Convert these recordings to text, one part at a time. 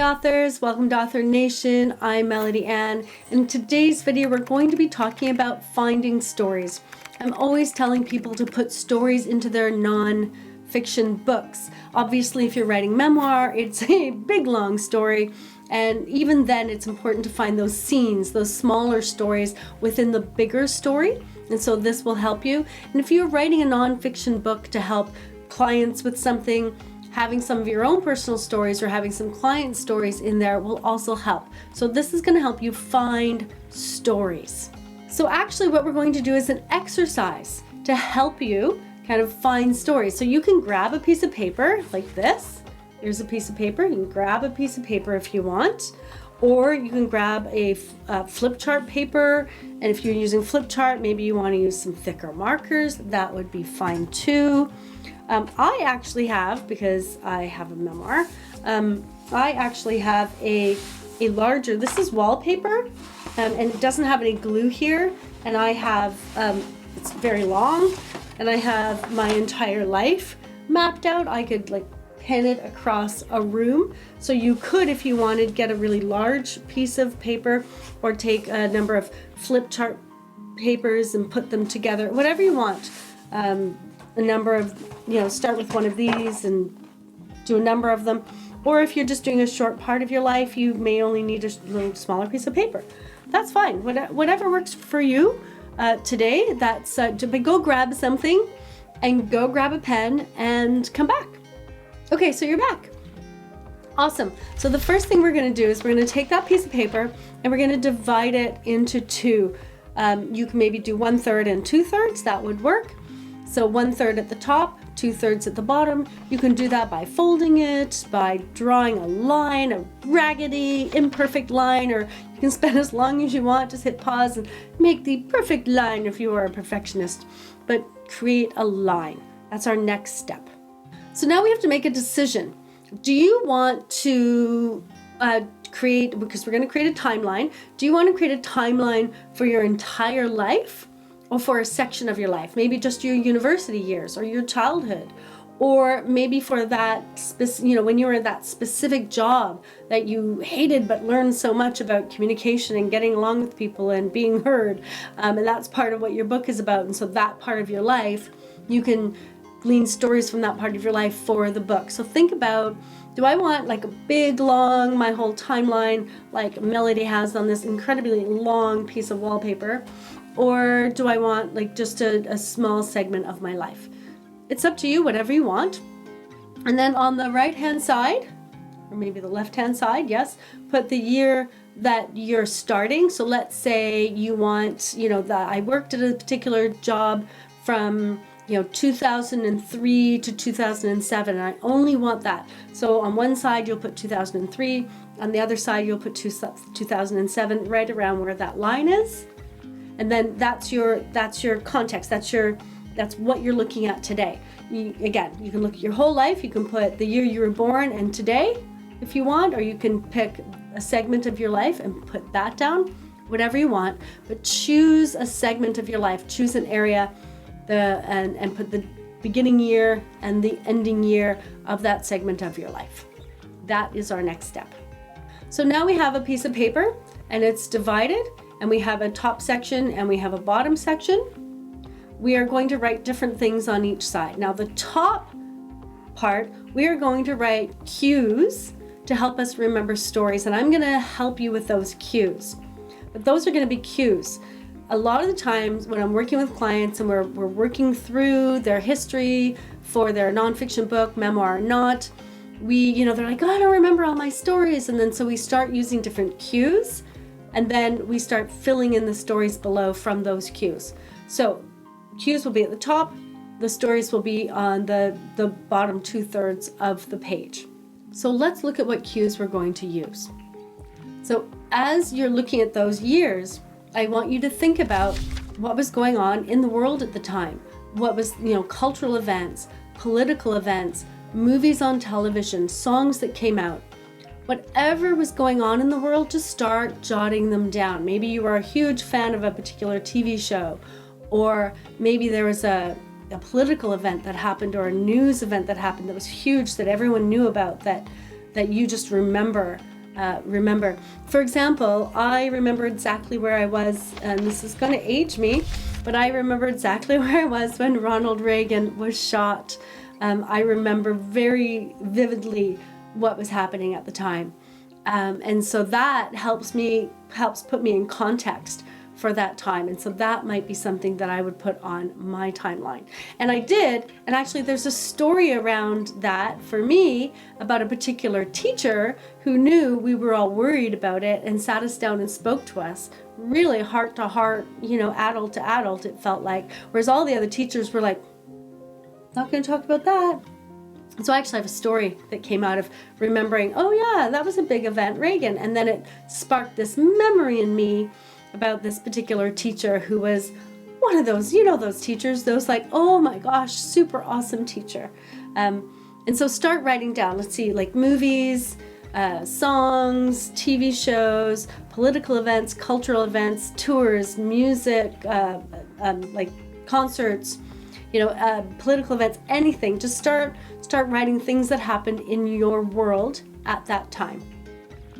authors, welcome to Author Nation. I'm Melody Ann. In today's video, we're going to be talking about finding stories. I'm always telling people to put stories into their non-fiction books. Obviously, if you're writing memoir, it's a big, long story. And even then, it's important to find those scenes, those smaller stories within the bigger story. And so this will help you. And if you're writing a non-fiction book to help clients with something, having some of your own personal stories or having some client stories in there will also help. So this is going to help you find stories. So actually what we're going to do is an exercise to help you kind of find stories. So you can grab a piece of paper like this. Here's a piece of paper. You can grab a piece of paper if you want, or you can grab a flip chart paper. And if you're using flip chart, maybe you want to use some thicker markers. That would be fine too. I actually have, because I have a memoir, I actually have a larger, this is wallpaper, and it doesn't have any glue here, and I have, it's very long, and I have my entire life mapped out. I could like pin it across a room. So you could, if you wanted, get a really large piece of paper or take a number of flip chart papers and put them together, whatever you want. A number of, start with one of these and do a number of them. Or if you're just doing a short part of your life, you may only need a little smaller piece of paper. That's fine. Whatever works for you today, that's, but go grab something and go grab a pen and come back. Okay, so you're back. Awesome. So the first thing we're going to do is we're going to take that piece of paper and we're going to divide it into two. You can maybe do 1/3 and 2/3. That would work. So 1/3 at the top, 2/3 at the bottom. You can do that by folding it, by drawing a line, a raggedy, imperfect line, or you can spend as long as you want. Just hit pause and make the perfect line if you are a perfectionist. But create a line. That's our next step. So now we have to make a decision. Do you want to create, because we're going to create a timeline, do you want to create a timeline for your entire life? Or for a section of your life, maybe just your university years or your childhood, or maybe for that, when you were at that specific job that you hated but learned so much about communication and getting along with people and being heard, and that's part of what your book is about. And so that part of your life, you can glean stories from that part of your life for the book. So think about, do I want like a big, long, my whole timeline like Melody has on this incredibly long piece of wallpaper? Or do I want like just a small segment of my life? It's up to you, whatever you want. And then on the right-hand side, or maybe the left-hand side, yes, put the year that you're starting. So let's say you want, that I worked at a particular job from 2003 to 2007, and I only want that. So on one side you'll put 2003, on the other side you'll put 2007, right around where that line is. And then that's your context. That's what you're looking at today. You can look at your whole life. You can put the year you were born and today, if you want, or you can pick a segment of your life and put that down, whatever you want. But choose a segment of your life. Choose an area, and put the beginning year and the ending year of that segment of your life. That is our next step. So now we have a piece of paper and it's divided. And we have a top section and we have a bottom section. We are going to write different things on each side. Now the top part, we are going to write cues to help us remember stories, and I'm going to help you with those cues. But those are going to be cues. A lot of the times when I'm working with clients and we're working through their history for their nonfiction book, memoir or not, they're like, oh, I don't remember all my stories. And then so we start using different cues. And then we start filling in the stories below from those cues. So cues will be at the top, the stories will be on the bottom 2/3 of the page. So let's look at what cues we're going to use. So as you're looking at those years, I want you to think about what was going on in the world at the time. What was, cultural events, political events, movies on television, songs that came out. Whatever was going on in the world, just start jotting them down. Maybe you were a huge fan of a particular TV show, or maybe there was a political event that happened or a news event that happened that was huge that everyone knew about that you just remember remember. For example, I remember exactly where I was, and this is going to age me, but I remember exactly where I was when Ronald Reagan was shot. I remember very vividly what was happening at the time. And so that helps put me in context for that time. And so that might be something that I would put on my timeline. And I did, and actually there's a story around that for me about a particular teacher who knew we were all worried about it and sat us down and spoke to us, really heart to heart, adult to adult, it felt like. Whereas all the other teachers were like, not going to talk about that. So I actually have a story that came out of remembering, oh yeah, that was a big event, Reagan. And then it sparked this memory in me about this particular teacher who was one of those, those teachers, those like, oh my gosh, super awesome teacher. And so start writing down, let's see, like movies, songs, TV shows, political events, cultural events, tours, music, like concerts, political events, anything. Just start writing things that happened in your world at that time.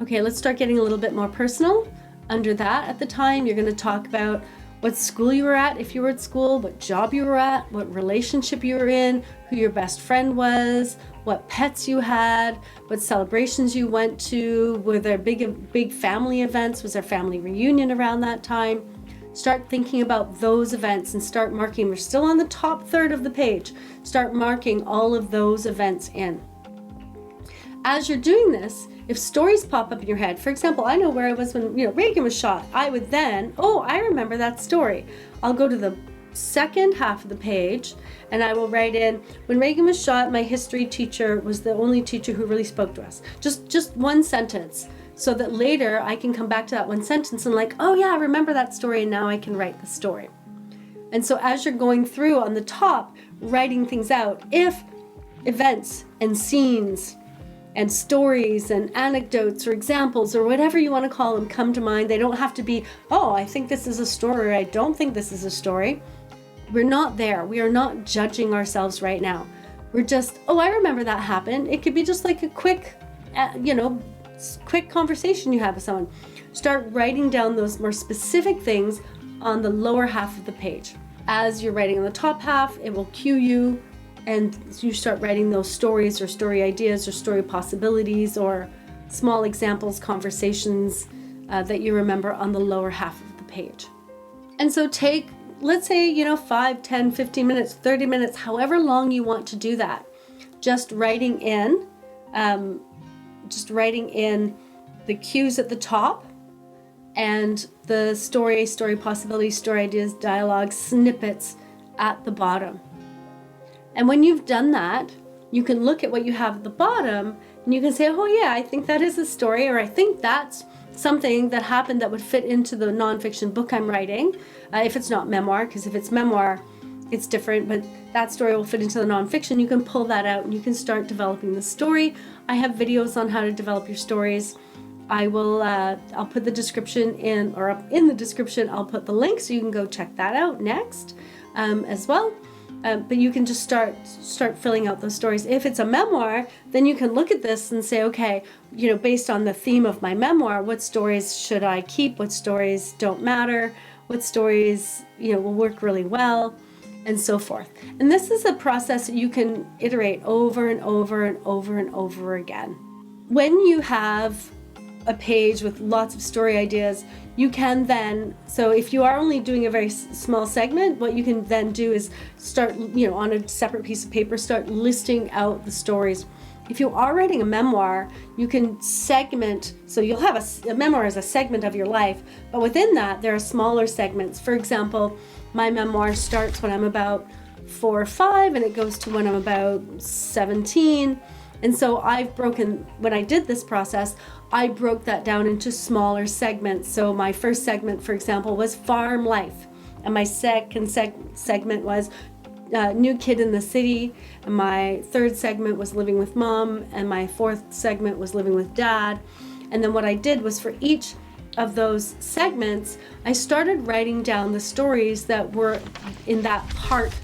Okay, let's start getting a little bit more personal. Under that, at the time, you're going to talk about what school you were at, if you were at school, what job you were at, what relationship you were in, who your best friend was, what pets you had, what celebrations you went to, were there big family events, was there family reunion around that time? Start thinking about those events and start marking. We're still on the top third of the page. Start marking all of those events in. As you're doing this, if stories pop up in your head, for example, I know where I was when Reagan was shot. I would then, I remember that story. I'll go to the second half of the page and I will write in, when Reagan was shot, my history teacher was the only teacher who really spoke to us. Just one sentence, so that later I can come back to that one sentence and like, oh yeah, I remember that story, and now I can write the story. And so as you're going through on the top, writing things out, if events and scenes and stories and anecdotes or examples or whatever you want to call them come to mind, they don't have to be, oh, I think this is a story, or I don't think this is a story. We're not there. We are not judging ourselves right now. We're just, oh, I remember that happened. It could be just like a quick conversation you have with someone. Start writing down those more specific things on the lower half of the page. As you're writing on the top half, it will cue you, and you start writing those stories or story ideas or story possibilities or small examples, conversations that you remember on the lower half of the page. And so take, let's say, 5, 10, 15 minutes, 30 minutes, however long you want to do that. Just writing in the cues at the top and the story possibilities, story ideas, dialogue, snippets at the bottom. And when you've done that, you can look at what you have at the bottom and you can say, oh yeah, I think that is a story, or I think that's something that happened that would fit into the nonfiction book I'm writing. If it's not memoir, because if it's memoir, it's different, but that story will fit into the nonfiction. You can pull that out and you can start developing the story. I have videos on how to develop your stories. I'll put the description in the description, I'll put the link so you can go check that out next as well. But you can just start filling out those stories. If it's a memoir, then you can look at this and say, okay, based on the theme of my memoir, what stories should I keep? What stories don't matter? What stories, will work really well? And so forth. And this is a process that you can iterate over and over and over and over again. When you have a page with lots of story ideas, you can then, so if you are only doing a very small segment, what you can then do is start, on a separate piece of paper, start listing out the stories. If you are writing a memoir, you can segment, so you'll have a memoir as a segment of your life, but within that, there are smaller segments. For example, my memoir starts when I'm about 4 or 5, and it goes to when I'm about 17. And so when I did this process, I broke that down into smaller segments. So my first segment, for example, was farm life. And my second segment was new kid in the city. And my third segment was living with mom. And my fourth segment was living with dad. And then what I did was, for each of those segments, I started writing down the stories that were in that part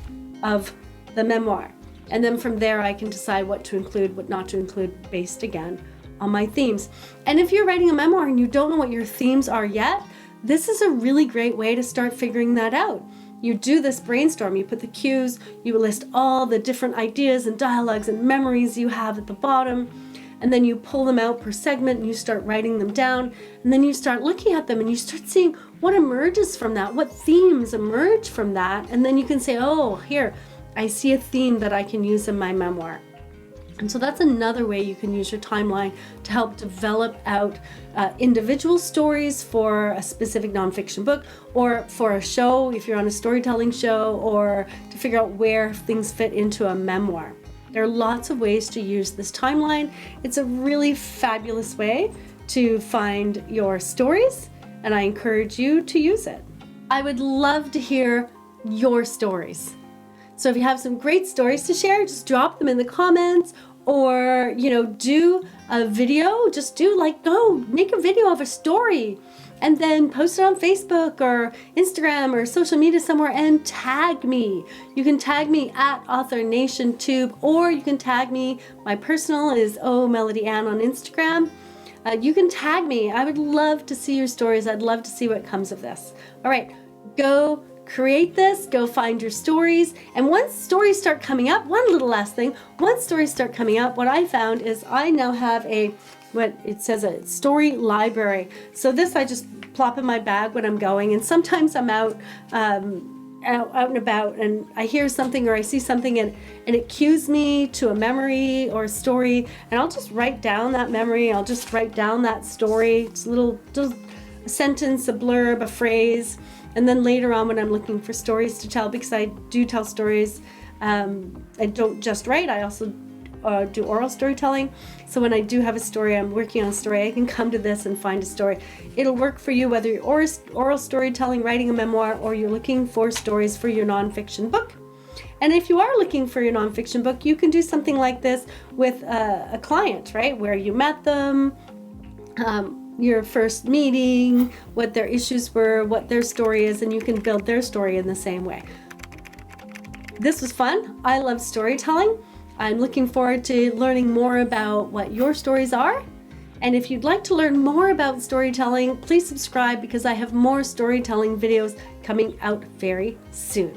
of the memoir. And then from there, I can decide what to include, what not to include, based again on my themes. And if you're writing a memoir and you don't know what your themes are yet, this is a really great way to start figuring that out. You do this brainstorm, you put the cues, you list all the different ideas and dialogues and memories you have at the bottom, and then you pull them out per segment and you start writing them down, and then you start looking at them and you start seeing what emerges from that, what themes emerge from that, and then you can say, oh, here, I see a theme that I can use in my memoir. And so that's another way you can use your timeline to help develop out individual stories for a specific nonfiction book, or for a show if you're on a storytelling show, or to figure out where things fit into a memoir. There are lots of ways to use this timeline. It's a really fabulous way to find your stories, and I encourage you to use it. I would love to hear your stories. So if you have some great stories to share, just drop them in the comments, or, do a video. Just make a video of a story and then post it on Facebook or Instagram or social media somewhere and tag me. You can tag me at AuthorNationTube, or you can tag me. My personal is OMelodyAnn on Instagram. You can tag me. I would love to see your stories. I'd love to see what comes of this. All right, go create this, go find your stories. And once stories start coming up, one little last thing, once stories start coming up, what I found is I now have a story library. So this I just plop in my bag when I'm going, and sometimes I'm out and about and I hear something or I see something and it cues me to a memory or a story, and I'll just write down that memory, I'll just write down that story. It's just a sentence, a blurb, a phrase. And then later on when I'm looking for stories to tell, because I do tell stories, I don't just write, I also do oral storytelling. So when I do have a story, I'm working on a story, I can come to this and find a story. It'll work for you whether you're oral storytelling, writing a memoir, or you're looking for stories for your nonfiction book. And if you are looking for your nonfiction book, you can do something like this with a client, right? Where you met them, your first meeting, what their issues were, what their story is, and you can build their story in the same way. This was fun. I love storytelling. I'm looking forward to learning more about what your stories are. And if you'd like to learn more about storytelling, please subscribe, because I have more storytelling videos coming out very soon.